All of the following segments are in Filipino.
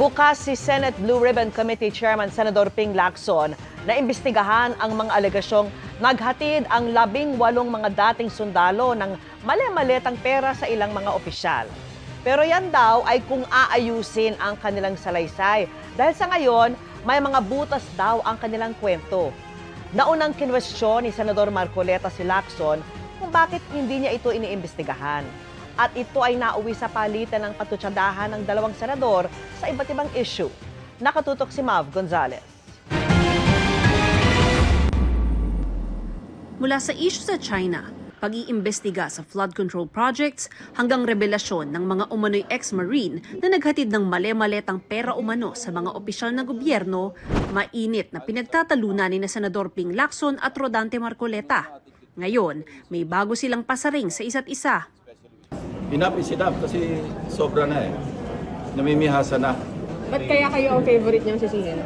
Bukas si Senate Blue Ribbon Committee Chairman Senador Ping Lacson na imbestigahan ang mga alegasyong naghatid ang 18 mga dating sundalo ng mali-malitang pera sa ilang mga opisyal. Pero yan daw ay kung aayusin ang kanilang salaysay dahil sa ngayon may mga butas daw ang kanilang kwento. Naunang kinwestiyon ni Senador Marcoleta si Lacson kung bakit hindi niya ito iniimbestigahan. At ito ay nauwi sa palitan ng patutsadahan ng dalawang senador sa iba't ibang issue. Nakatutok si Mav Gonzalez. Mula sa issue sa China, pag-iimbestiga sa flood control projects hanggang revelasyon ng mga umano'y ex-marine na naghatid ng mali-maletang pera umano sa mga opisyal ng gobyerno, mainit na pinagtatalunan ni Senador Ping Lacson at Rodante Marcoleta. Ngayon, may bago silang pasaring sa isa't isa. Enough is enough kasi sobra na eh. Namimihasa na. Ba't kaya kayo ang favorite niyang sisihin?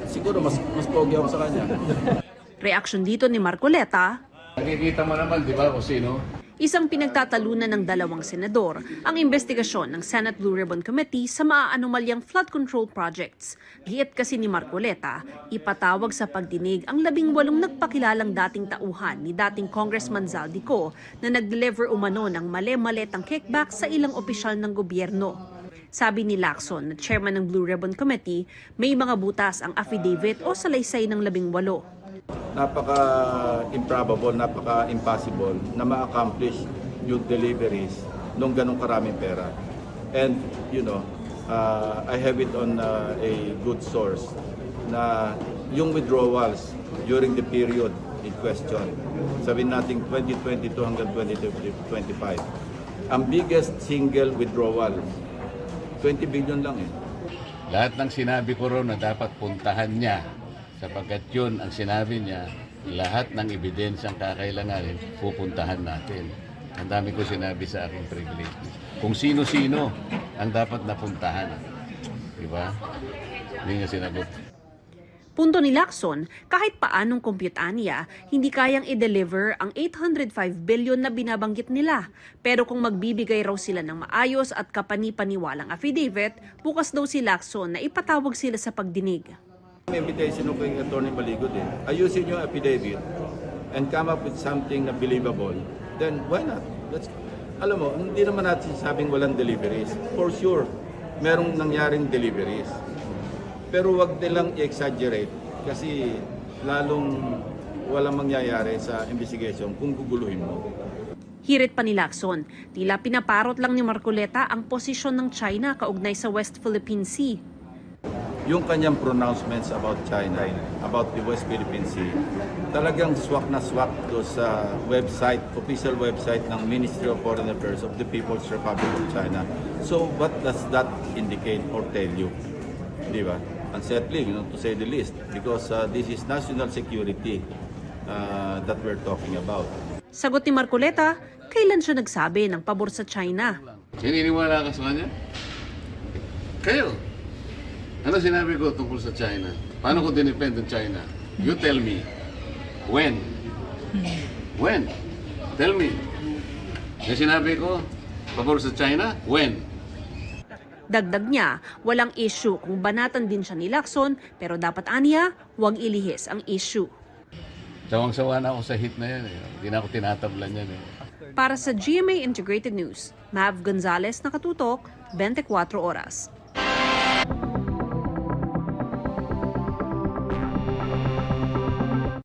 Siguro mas pogi ako sa kanya. Reaksyon dito ni Marcoleta, Nakikita mo naman, di ba, kung sino? isang pinagtatalunan ng dalawang senador ang investigasyon ng Senate Blue Ribbon Committee sa maaanomalyang flood control projects. Giit kasi ni Marcoleta, ipatawag sa pagdinig ang 18 nagpakilalang dating tauhan ni dating Congressman Zaldico na nag-deliver umano ng mali-maletang kickback sa ilang opisyal ng gobyerno. Sabi ni Lacson na chairman ng Blue Ribbon Committee, may mga butas ang affidavit o salaysay ng 18. Napaka-improbable, napaka-impossible na ma-accomplish yung deliveries nung ganong karaming pera. And, I have it on a good source na yung withdrawals during the period in question, sabihin natin 2022 hanggang 2025, ang biggest single withdrawal, 20 billion lang eh. Lahat ng sinabi ko ron na dapat puntahan niya, sapagkat yun ang sinabi niya, lahat ng ebidensyang kakailanganin, pupuntahan natin. Ang dami ko sinabi sa aking privilege. Kung sino-sino ang dapat napuntahan. Diba? Hindi niya sinagot. Punto ni Lacson, kahit paanong kompyutan niya, hindi kayang i-deliver ang 805 billion na binabanggit nila. Pero kung magbibigay raw sila ng maayos at kapani-paniwalang affidavit, bukas daw si Lacson na ipatawag sila sa pagdinig. May invitation ko kay Atty. Maligod eh. Ayusin yung affidavit and come up with something na believable, then why not? Alam mo, hindi naman natin sabing walang deliveries. For sure, merong nangyaring deliveries. Pero wag nilang i-exaggerate kasi lalong walang mangyayari sa investigation kung guguluhin mo. Hirit pa ni Lacson, tila pinaparot lang ni Marcoleta ang posisyon ng China kaugnay sa West Philippine Sea. Yung kanyang pronouncements about China, about the West Philippine Sea, talagang swak na swak do sa website, official website ng Ministry of Foreign Affairs of the People's Republic of China. So what does that indicate or tell you? Di ba? Unsettling, to say the least, because this is national security that we're talking about. Sagot ni Marcoleta, kailan siya nagsabi ng pabor sa China? Sininiwala ka sa kanya? Kayo. Ano sinabi ko tungkol sa China? Paano ko dinepend ng China? You tell me. When? When? Tell me. Yung sinabi ko, pabor sa China? When? Dagdag niya, walang issue kung banatan din siya ni Lacson, pero dapat aniya, huwag ilihis ang issue. Sawang-sawa na ako sa hit na yan. Hindi na ako tinatablan yan. Para sa GMA Integrated News, Mav Gonzalez, nakatutok, 24 oras.